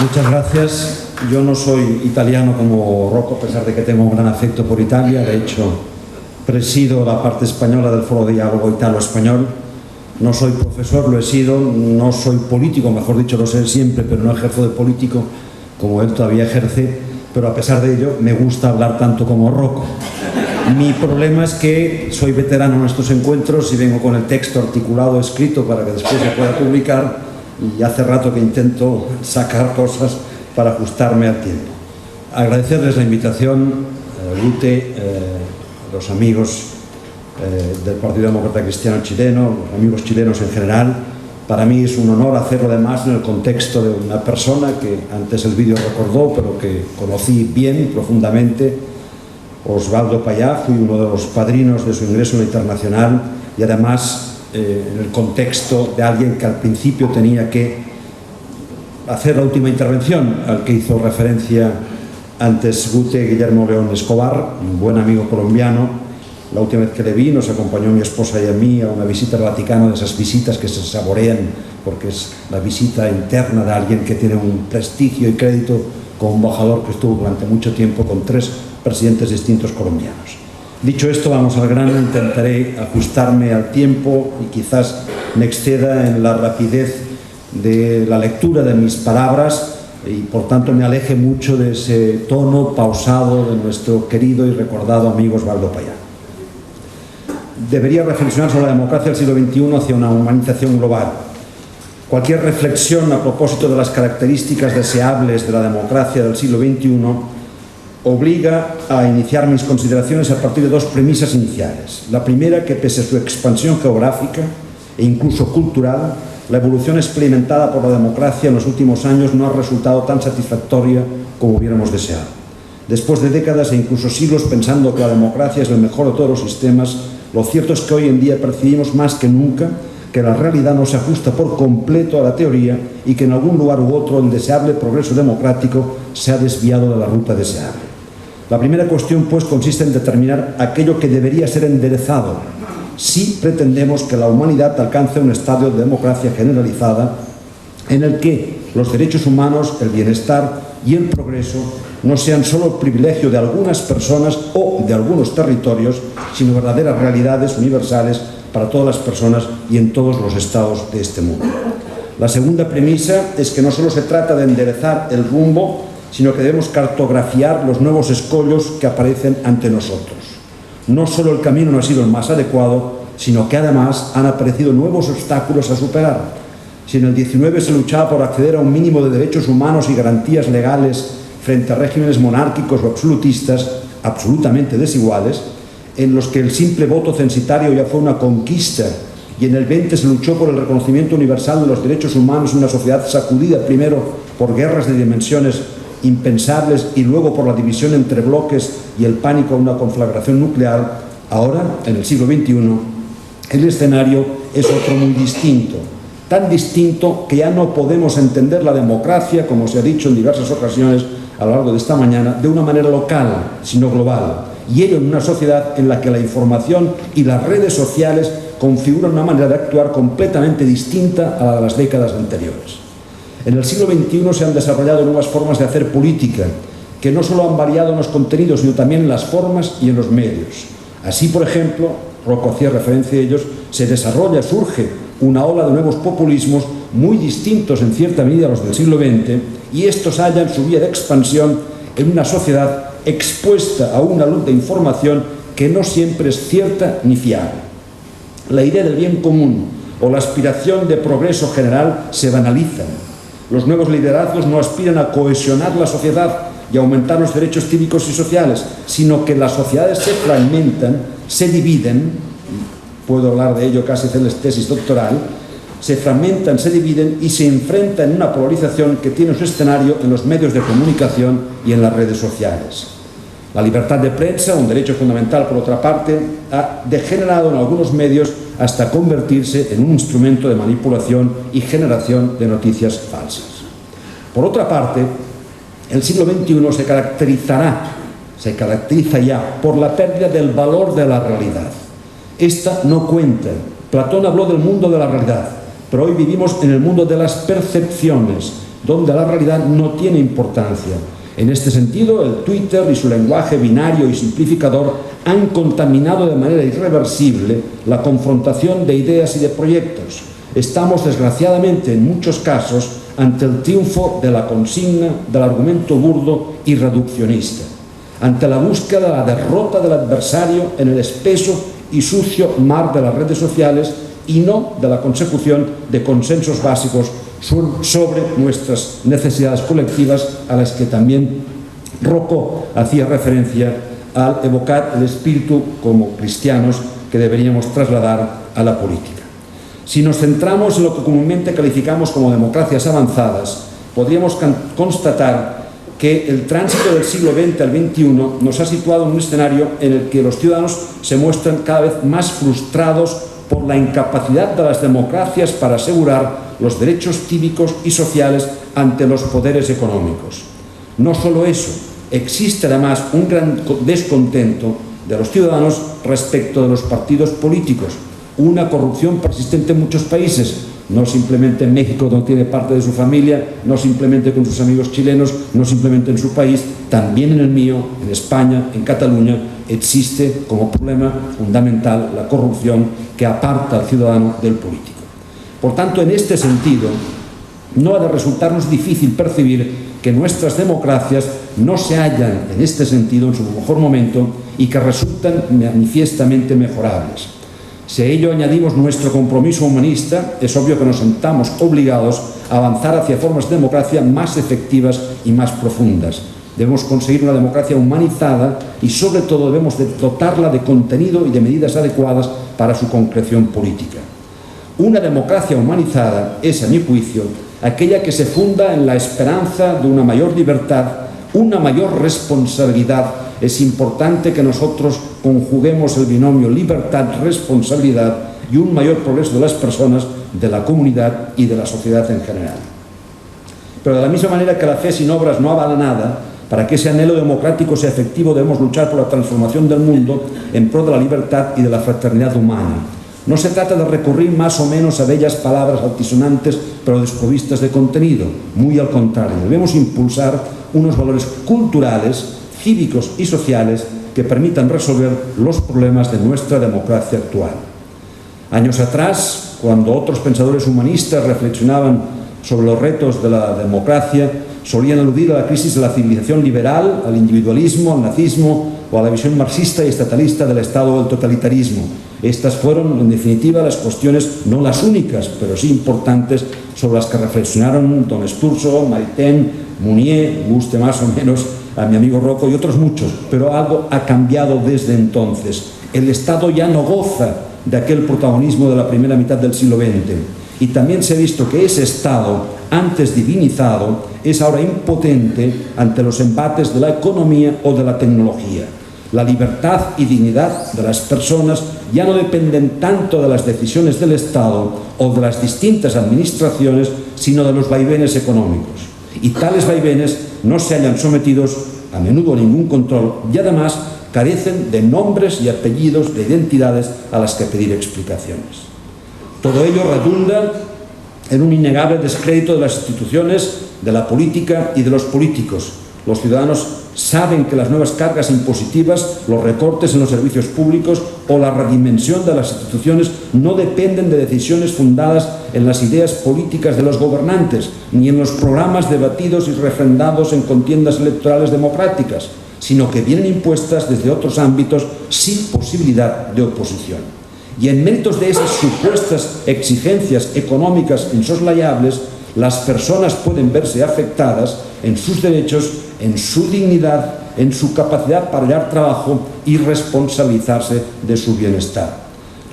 Muchas gracias. Yo no soy italiano como Rocco, a pesar de que tengo un gran afecto por Italia. De hecho, presido la parte española del Foro de Diálogo Italo-Español. No soy profesor, lo he sido. No soy político, mejor dicho, lo sé siempre, pero no ejerzo de político como él todavía ejerce. Pero a pesar de ello, me gusta hablar tanto como Rocco. Mi problema es que soy veterano en estos encuentros y vengo con el texto articulado, escrito, para que después se pueda publicar, y hace rato que intento sacar cosas para ajustarme al tiempo. Agradecerles la invitación, Lute, los amigos del Partido Demócrata Cristiano Chileno, los amigos chilenos en general. Para mí es un honor hacerlo, además en el contexto de una persona que antes el vídeo recordó, pero que conocí bien, profundamente, Osvaldo Payá. Fui uno de los padrinos de su ingreso en la Internacional y además en el contexto de alguien que al principio tenía que hacer la última intervención, al que hizo referencia antes Gute, Guillermo León Escobar, un buen amigo colombiano. La última vez que le vi nos acompañó mi esposa y a mí a una visita al Vaticano, de esas visitas que se saborean porque es la visita interna de alguien que tiene un prestigio y crédito como embajador, que estuvo durante mucho tiempo con 3 presidentes distintos colombianos. Dicho esto, vamos al grano. Intentaré ajustarme al tiempo y quizás me exceda en la rapidez de la lectura de mis palabras y por tanto me aleje mucho de ese tono pausado de nuestro querido y recordado amigo Osvaldo Payá. Debería reflexionar sobre la democracia del siglo XXI hacia una humanización global. Cualquier reflexión a propósito de las características deseables de la democracia del siglo XXI obliga a iniciar mis consideraciones a partir de 2 premisas iniciales. La primera, que pese a su expansión geográfica e incluso cultural, la evolución experimentada por la democracia en los últimos años no ha resultado tan satisfactoria como hubiéramos deseado. Después de décadas e incluso siglos pensando que la democracia es el mejor de todos los sistemas, lo cierto es que hoy en día percibimos más que nunca que la realidad no se ajusta por completo a la teoría y que en algún lugar u otro el deseable progreso democrático se ha desviado de la ruta deseable. La primera cuestión, pues, consiste en determinar aquello que debería ser enderezado si pretendemos que la humanidad alcance un estadio de democracia generalizada en el que los derechos humanos, el bienestar y el progreso no sean solo el privilegio de algunas personas o de algunos territorios, sino verdaderas realidades universales para todas las personas y en todos los estados de este mundo. La segunda premisa es que no solo se trata de enderezar el rumbo, sino que debemos cartografiar los nuevos escollos que aparecen ante nosotros. No solo el camino no ha sido el más adecuado, sino que además han aparecido nuevos obstáculos a superar. Si en el 19 se luchaba por acceder a un mínimo de derechos humanos y garantías legales frente a regímenes monárquicos o absolutistas, absolutamente desiguales, en los que el simple voto censitario ya fue una conquista, y en el 20 se luchó por el reconocimiento universal de los derechos humanos en una sociedad sacudida primero por guerras de dimensiones impensables y luego por la división entre bloques y el pánico a una conflagración nuclear, ahora, en el siglo XXI, el escenario es otro muy distinto. Tan distinto que ya no podemos entender la democracia, como se ha dicho en diversas ocasiones a lo largo de esta mañana, de una manera local, sino global. Y ello en una sociedad en la que la información y las redes sociales configuran una manera de actuar completamente distinta a la de las décadas anteriores. En el siglo XXI se han desarrollado nuevas formas de hacer política, que no solo han variado en los contenidos, sino también en las formas y en los medios. Así, por ejemplo, Rocco hacía referencia a ellos, se desarrolla, surge una ola de nuevos populismos muy distintos en cierta medida a los del siglo XX, y estos hallan su vía de expansión en una sociedad expuesta a una luz de información que no siempre es cierta ni fiable. La idea del bien común o la aspiración de progreso general se banalizan. Los nuevos liderazgos no aspiran a cohesionar la sociedad y aumentar los derechos cívicos y sociales, sino que las sociedades se fragmentan, se dividen, puedo hablar de ello casi hacer tesis doctoral, se fragmentan, se dividen y se enfrentan en una polarización que tiene su escenario en los medios de comunicación y en las redes sociales. La libertad de prensa, un derecho fundamental por otra parte, ha degenerado en algunos medios hasta convertirse en un instrumento de manipulación y generación de noticias falsas. Por otra parte, el siglo XXI se caracteriza ya por la pérdida del valor de la realidad. Esta no cuenta. Platón habló del mundo de la realidad, pero hoy vivimos en el mundo de las percepciones, donde la realidad no tiene importancia. En este sentido, el Twitter y su lenguaje binario y simplificador han contaminado de manera irreversible la confrontación de ideas y de proyectos. Estamos, desgraciadamente, en muchos casos, ante el triunfo de la consigna, del argumento burdo y reduccionista, ante la búsqueda de la derrota del adversario en el espeso y sucio mar de las redes sociales y no de la consecución de consensos básicos sobre nuestras necesidades colectivas, a las que también Rocco hacía referencia al evocar el espíritu como cristianos que deberíamos trasladar a la política. Si nos centramos en lo que comúnmente calificamos como democracias avanzadas, podríamos constatar que el tránsito del siglo XX al XXI nos ha situado en un escenario en el que los ciudadanos se muestran cada vez más frustrados por la incapacidad de las democracias para asegurar los derechos cívicos y sociales ante los poderes económicos. No solo eso, existe además un gran descontento de los ciudadanos respecto de los partidos políticos, una corrupción persistente en muchos países, no simplemente en México, donde tiene parte de su familia, no simplemente con sus amigos chilenos, no simplemente en su país, también en el mío, en España, en Cataluña, existe como problema fundamental la corrupción que aparta al ciudadano del político. Por tanto, en este sentido, no ha de resultarnos difícil percibir que nuestras democracias no se hallan en este sentido en su mejor momento y que resultan manifiestamente mejorables. Si a ello añadimos nuestro compromiso humanista, es obvio que nos sentamos obligados a avanzar hacia formas de democracia más efectivas y más profundas. Debemos conseguir una democracia humanizada y, sobre todo, debemos dotarla de contenido y de medidas adecuadas para su concreción política. Una democracia humanizada es, a mi juicio, aquella que se funda en la esperanza de una mayor libertad, una mayor responsabilidad. Es importante que nosotros conjuguemos el binomio libertad-responsabilidad y un mayor progreso de las personas, de la comunidad y de la sociedad en general. Pero de la misma manera que la fe sin obras no avala nada, para que ese anhelo democrático sea efectivo debemos luchar por la transformación del mundo en pro de la libertad y de la fraternidad humana. No se trata de recurrir más o menos a bellas palabras altisonantes pero desprovistas de contenido, muy al contrario, debemos impulsar unos valores culturales, cívicos y sociales que permitan resolver los problemas de nuestra democracia actual. Años atrás, cuando otros pensadores humanistas reflexionaban sobre los retos de la democracia, solían aludir a la crisis de la civilización liberal, al individualismo, al nazismo o a la visión marxista y estatalista del Estado o del totalitarismo. Estas fueron, en definitiva, las cuestiones, no las únicas, pero sí importantes, sobre las que reflexionaron Don Sturzo, Maritain, Mounier, guste más o menos a mi amigo Rocco y otros muchos, pero algo ha cambiado desde entonces. El Estado ya no goza de aquel protagonismo de la primera mitad del siglo XX y también se ha visto que ese Estado, antes divinizado, es ahora impotente ante los embates de la economía o de la tecnología. La libertad y dignidad de las personas ya no dependen tanto de las decisiones del Estado o de las distintas administraciones, sino de los vaivenes económicos. Y tales vaivenes no se hallan sometidos a menudo a ningún control y además carecen de nombres y apellidos, de identidades a las que pedir explicaciones. Todo ello redunda en un innegable descrédito de las instituciones, de la política y de los políticos. Los ciudadanos saben que las nuevas cargas impositivas, los recortes en los servicios públicos o la redimensión de las instituciones no dependen de decisiones fundadas en las ideas políticas de los gobernantes, ni en los programas debatidos y refrendados en contiendas electorales democráticas, sino que vienen impuestas desde otros ámbitos sin posibilidad de oposición. Y en méritos de esas supuestas exigencias económicas insoslayables, las personas pueden verse afectadas en sus derechos, en su dignidad, en su capacidad para hallar trabajo y responsabilizarse de su bienestar.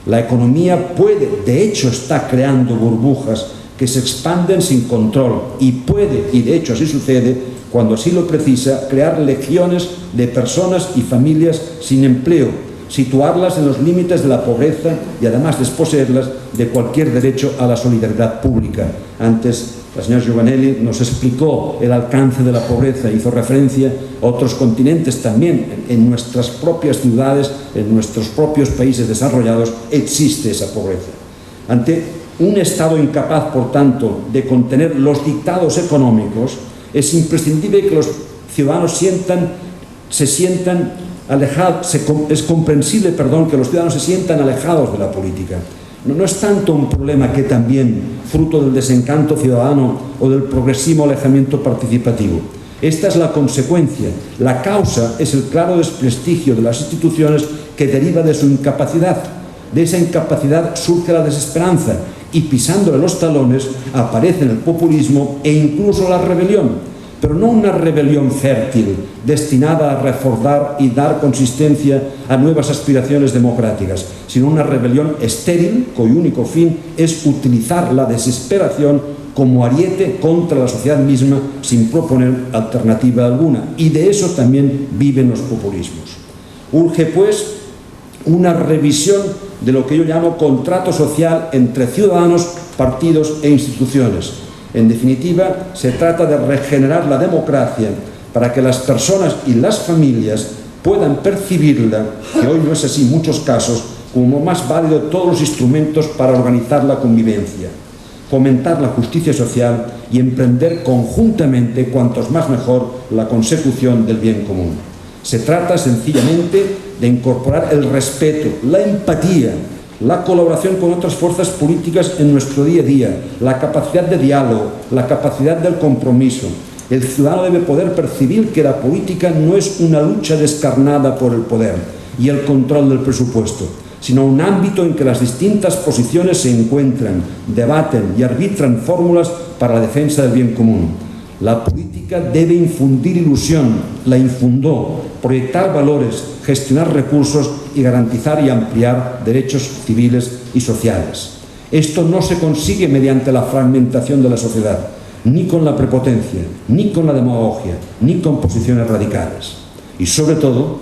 La economía puede, de hecho está creando burbujas que se expanden sin control y puede, y de hecho así sucede, cuando así lo precisa, crear legiones de personas y familias sin empleo, situarlas en los límites de la pobreza y además desposeerlas de cualquier derecho a la solidaridad pública. Antes la señora Giovanelli nos explicó el alcance de la pobreza, hizo referencia a otros continentes también. En nuestras propias ciudades, en nuestros propios países desarrollados existe esa pobreza. Ante Un Estado incapaz, por tanto, de contener los dictados económicos, es imprescindible que los ciudadanos se sientan alejados, es comprensible, que los ciudadanos se sientan alejados de la política. No es tanto un problema que también, fruto del desencanto ciudadano o del progresivo alejamiento participativo. Esta es la consecuencia. La causa es el claro desprestigio de las instituciones que deriva de su incapacidad. De esa incapacidad surge la desesperanza y, pisándole los talones, aparecen el populismo e incluso la rebelión. Pero no una rebelión fértil, destinada a reforzar y dar consistencia a nuevas aspiraciones democráticas, sino una rebelión estéril, cuyo único fin es utilizar la desesperación como ariete contra la sociedad misma sin proponer alternativa alguna. Y de eso también viven los populismos. Urge, pues, una revisión de lo que yo llamo contrato social entre ciudadanos, partidos e instituciones. En definitiva, se trata de regenerar la democracia para que las personas y las familias puedan percibirla, que hoy no es así en muchos casos, como más válido de todos los instrumentos para organizar la convivencia, fomentar la justicia social y emprender conjuntamente, cuantos más mejor, la consecución del bien común. Se trata sencillamente de incorporar el respeto, la empatía, la colaboración con otras fuerzas políticas en nuestro día a día, la capacidad de diálogo, la capacidad del compromiso. El ciudadano debe poder percibir que la política no es una lucha descarnada por el poder y el control del presupuesto, sino un ámbito en que las distintas posiciones se encuentran, debaten y arbitran fórmulas para la defensa del bien común. La política debe infundir ilusión, la infundó, proyectar valores, gestionar recursos y garantizar y ampliar derechos civiles y sociales. Esto no se consigue mediante la fragmentación de la sociedad, ni con la prepotencia, ni con la demagogia, ni con posiciones radicales. Y sobre todo,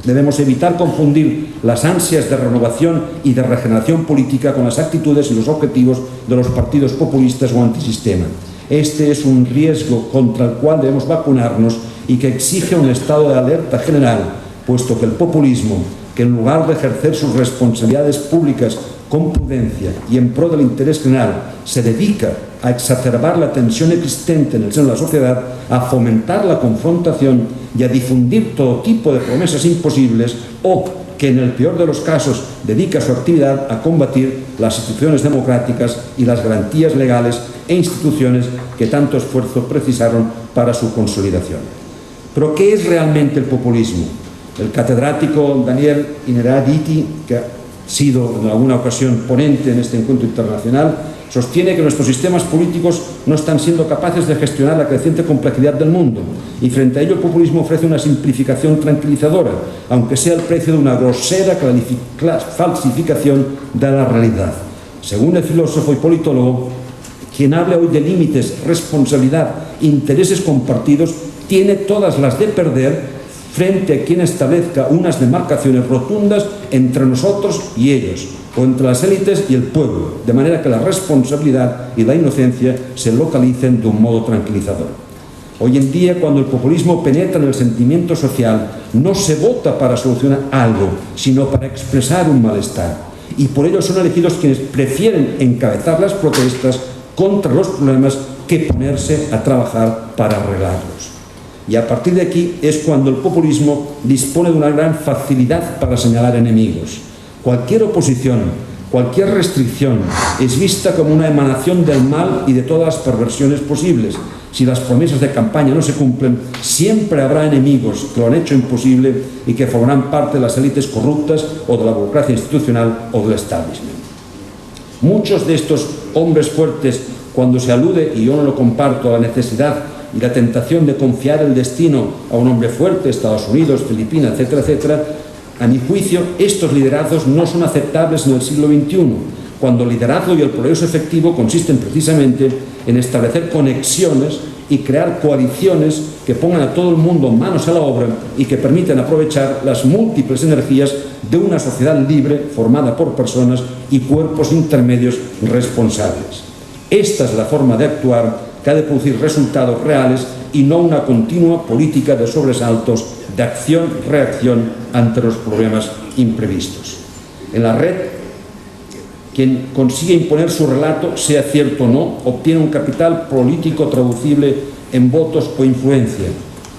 debemos evitar confundir las ansias de renovación y de regeneración política con las actitudes y los objetivos de los partidos populistas o antisistema. Este es un riesgo contra el cual debemos vacunarnos y que exige un estado de alerta general, puesto que el populismo, que en lugar de ejercer sus responsabilidades públicas con prudencia y en pro del interés general, se dedica a exacerbar la tensión existente en el seno de la sociedad, a fomentar la confrontación y a difundir todo tipo de promesas imposibles, o que en el peor de los casos dedica su actividad a combatir las instituciones democráticas y las garantías legales e instituciones que tanto esfuerzo precisaron para su consolidación. Pero ¿qué es realmente el populismo? El catedrático Daniel Innerarity, que ha sido en alguna ocasión ponente en este encuentro internacional, sostiene que nuestros sistemas políticos no están siendo capaces de gestionar la creciente complejidad del mundo, y frente a ello el populismo ofrece una simplificación tranquilizadora, aunque sea al precio de una grosera falsificación de la realidad. Según el filósofo y politólogo, quien habla hoy de límites, responsabilidad, intereses compartidos, tiene todas las de perder frente a quien establezca unas demarcaciones rotundas entre nosotros y ellos, o entre las élites y el pueblo, de manera que la responsabilidad y la inocencia se localicen de un modo tranquilizador. Hoy en día, cuando el populismo penetra en el sentimiento social, no se vota para solucionar algo, sino para expresar un malestar. Y por ello son elegidos quienes prefieren encabezar las protestas contra los problemas que ponerse a trabajar para arreglarlos. Y a partir de aquí es cuando el populismo dispone de una gran facilidad para señalar enemigos. Cualquier oposición, cualquier restricción es vista como una emanación del mal y de todas las perversiones posibles. Si las promesas de campaña no se cumplen, siempre habrá enemigos que lo han hecho imposible y que formarán parte de las élites corruptas o de la burocracia institucional o del establishment. Muchos de estos hombres fuertes, cuando se alude, y yo no lo comparto, a la necesidad y la tentación de confiar el destino a un hombre fuerte, Estados Unidos, Filipinas, etcétera, etcétera, a mi juicio, estos liderazgos no son aceptables en el siglo XXI, cuando el liderazgo y el progreso efectivo consisten precisamente en establecer conexiones y crear coaliciones que pongan a todo el mundo manos a la obra y que permitan aprovechar las múltiples energías de una sociedad libre formada por personas y cuerpos intermedios responsables. Esta es la forma de actuar que ha de producir resultados reales y no una continua política de sobresaltos, de acción-reacción ante los problemas imprevistos. En la red Quien consigue imponer su relato, sea cierto o no, obtiene un capital político traducible en votos o influencia.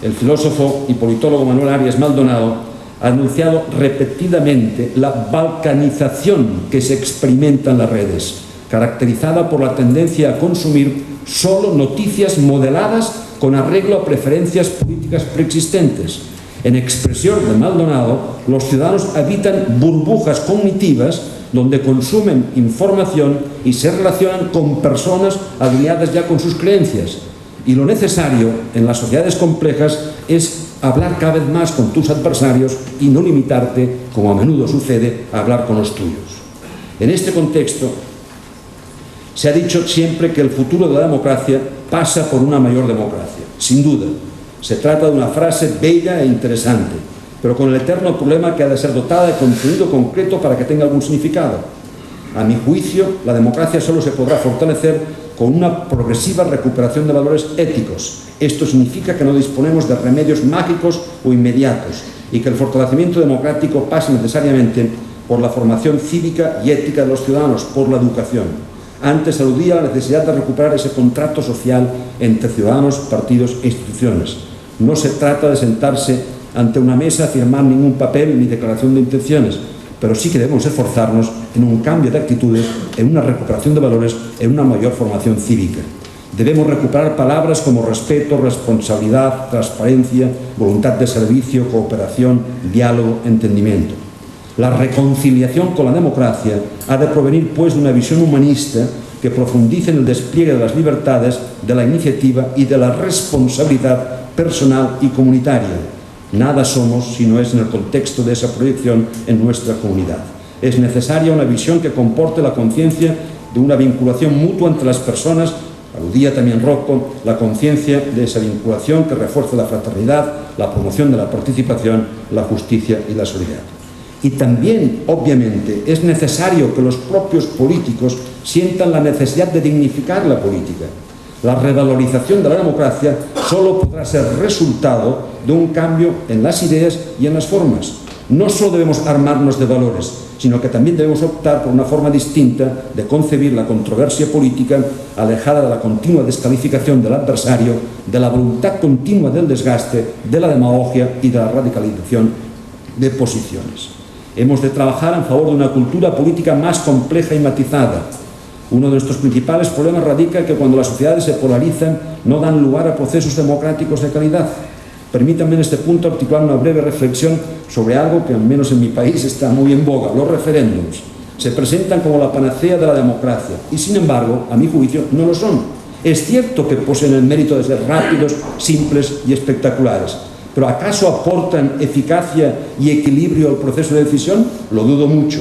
El filósofo y politólogo Manuel Arias Maldonado ha anunciado repetidamente la balcanización que se experimenta en las redes, caracterizada por la tendencia a consumir solo noticias modeladas con arreglo a preferencias políticas preexistentes. En expresión de Maldonado, los ciudadanos habitan burbujas cognitivas donde consumen información y se relacionan con personas alineadas ya con sus creencias. Y lo necesario en las sociedades complejas es hablar cada vez más con tus adversarios y no limitarte, como a menudo sucede, a hablar con los tuyos. En este contexto, se ha dicho siempre que el futuro de la democracia pasa por una mayor democracia. Sin duda, se trata de una frase bella e interesante, pero con el eterno problema que ha de ser dotada de contenido concreto para que tenga algún significado. A mi juicio, la democracia solo se podrá fortalecer con una progresiva recuperación de valores éticos. Esto significa que no disponemos de remedios mágicos o inmediatos y que el fortalecimiento democrático pasa necesariamente por la formación cívica y ética de los ciudadanos, por la educación. Antes aludía a la necesidad de recuperar ese contrato social entre ciudadanos, partidos e instituciones. No se trata de sentarse ante una mesa a firmar ningún papel ni declaración de intenciones, pero sí que debemos esforzarnos en un cambio de actitudes, en una recuperación de valores, en una mayor formación cívica. Debemos recuperar palabras como respeto, responsabilidad, transparencia, voluntad de servicio, cooperación, diálogo, entendimiento. La reconciliación con la democracia ha de provenir, pues, de una visión humanista que profundice en el despliegue de las libertades, de la iniciativa y de la responsabilidad personal y comunitaria. Nada somos si no es en el contexto de esa proyección en nuestra comunidad. Es necesaria una visión que comporte la conciencia de una vinculación mutua entre las personas, aludía también Rocco, la conciencia de esa vinculación que refuerce la fraternidad, la promoción de la participación, la justicia y la solidaridad. Y también, obviamente, es necesario que los propios políticos sientan la necesidad de dignificar la política. La revalorización de la democracia solo podrá ser resultado de un cambio en las ideas y en las formas. No solo debemos armarnos de valores, sino que también debemos optar por una forma distinta de concebir la controversia política, alejada de la continua descalificación del adversario, de la voluntad continua del desgaste, de la demagogia y de la radicalización de posiciones. Hemos de trabajar en favor de una cultura política más compleja y matizada. Uno de nuestros principales problemas radica en que cuando las sociedades se polarizan no dan lugar a procesos democráticos de calidad. Permítanme en este punto articular una breve reflexión sobre algo que al menos en mi país está muy en boga: los referéndums. Se presentan como la panacea de la democracia y, sin embargo, a mi juicio, no lo son. Es cierto que poseen el mérito de ser rápidos, simples y espectaculares, pero ¿acaso aportan eficacia y equilibrio al proceso de decisión? Lo dudo mucho.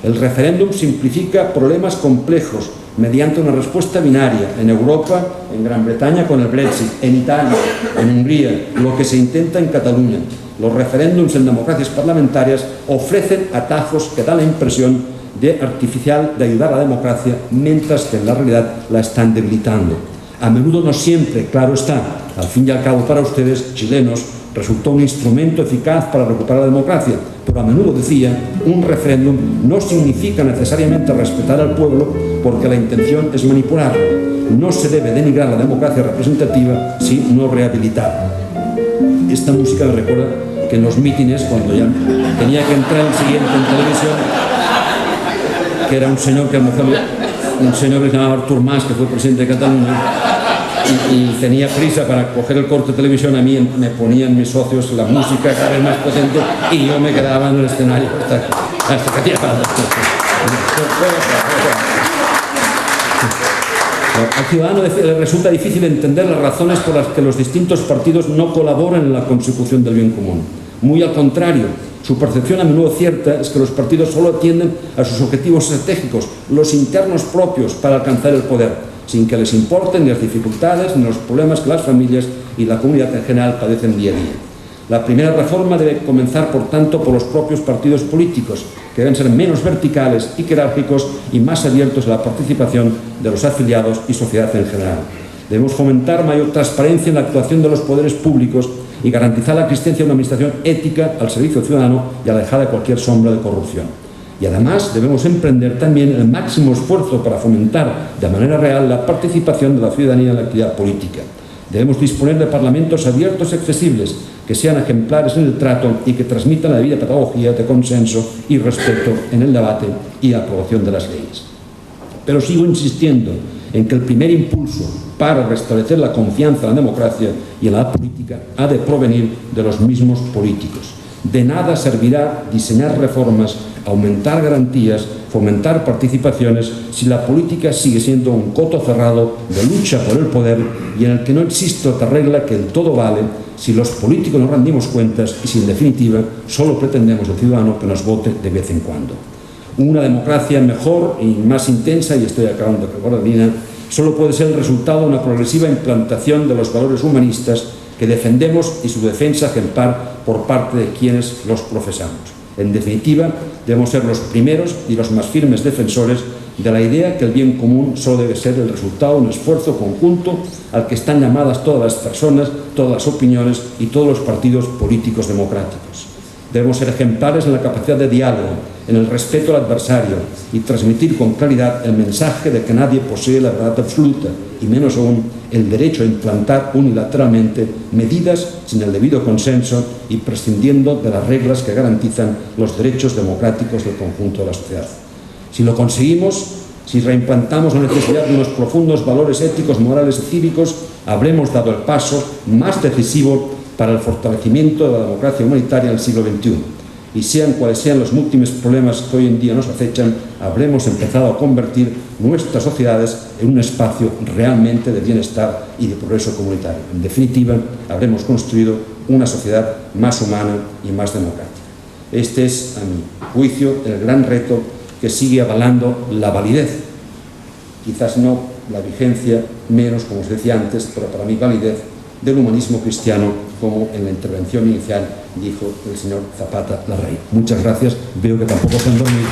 El referéndum simplifica problemas complejos mediante una respuesta binaria. En Europa, en Gran Bretaña con el Brexit, en Italia, en Hungría, lo que se intenta en Cataluña. Los referéndums en democracias parlamentarias ofrecen atajos que dan la impresión de ayudar a la democracia, mientras que en la realidad la están debilitando. A menudo, no siempre, claro está. Al fin y al cabo, para ustedes, chilenos, resultó un instrumento eficaz para recuperar la democracia, pero a menudo decía, un referéndum no significa necesariamente respetar al pueblo, porque la intención es manipularlo. No se debe denigrar la democracia representativa, sino rehabilitarla. Esta música me recuerda que en los mítines, cuando ya tenía que entrar el siguiente en televisión, que era un señor que se llamaba Artur Mas, que fue presidente de Cataluña, y tenía prisa para coger el corte de televisión, a mí me ponían mis socios la música cada vez más potente y yo me quedaba en el escenario hasta que llegaba. Al ciudadano le resulta difícil entender las razones por las que los distintos partidos no colaboran en la consecución del bien común. Muy al contrario, su percepción a menudo cierta es que los partidos solo atienden a sus objetivos estratégicos, los internos propios, para alcanzar el poder, sin que les importen ni las dificultades ni los problemas que las familias y la comunidad en general padecen día a día. La primera reforma debe comenzar, por tanto, por los propios partidos políticos, que deben ser menos verticales y jerárquicos y más abiertos a la participación de los afiliados y sociedad en general. Debemos fomentar mayor transparencia en la actuación de los poderes públicos y garantizar la existencia de una administración ética al servicio ciudadano y alejada de cualquier sombra de corrupción. Y además debemos emprender también el máximo esfuerzo para fomentar de manera real la participación de la ciudadanía en la actividad política. Debemos disponer de parlamentos abiertos y accesibles, que sean ejemplares en el trato y que transmitan la debida pedagogía de consenso y respeto en el debate y aprobación de las leyes. Pero sigo insistiendo en que el primer impulso para restablecer la confianza en la democracia y en la política ha de provenir de los mismos políticos. De nada servirá diseñar reformas, aumentar garantías, fomentar participaciones, si la política sigue siendo un coto cerrado de lucha por el poder y en el que no existe otra regla que el todo vale, si los políticos no rendimos cuentas y si en definitiva solo pretendemos el ciudadano que nos vote de vez en cuando. Una democracia mejor y más intensa, y estoy acabando de recordar, Dina, solo puede ser el resultado de una progresiva implantación de los valores humanistas que defendemos y su defensa ejemplar por parte de quienes los profesamos. En definitiva, debemos ser los primeros y los más firmes defensores de la idea que el bien común solo debe ser el resultado de un esfuerzo conjunto al que están llamadas todas las personas, todas las opiniones y todos los partidos políticos democráticos. Debemos ser ejemplares en la capacidad de diálogo, en el respeto al adversario y transmitir con claridad el mensaje de que nadie posee la verdad absoluta y menos aún el derecho a implantar unilateralmente medidas sin el debido consenso y prescindiendo de las reglas que garantizan los derechos democráticos del conjunto de la sociedad. Si lo conseguimos, si reimplantamos la necesidad de unos profundos valores éticos, morales y cívicos, habremos dado el paso más decisivo para el fortalecimiento de la democracia humanitaria en el siglo XXI. Y sean cuales sean los múltiples problemas que hoy en día nos acechan, habremos empezado a convertir nuestras sociedades en un espacio realmente de bienestar y de progreso comunitario. En definitiva, habremos construido una sociedad más humana y más democrática. Este es, a mi juicio, el gran reto que sigue avalando la validez, quizás no la vigencia, menos, como os decía antes, pero para mí validez del humanismo cristiano, como en la intervención inicial dijo el señor Zapata Larrey. Muchas gracias, veo que tampoco se han dormido.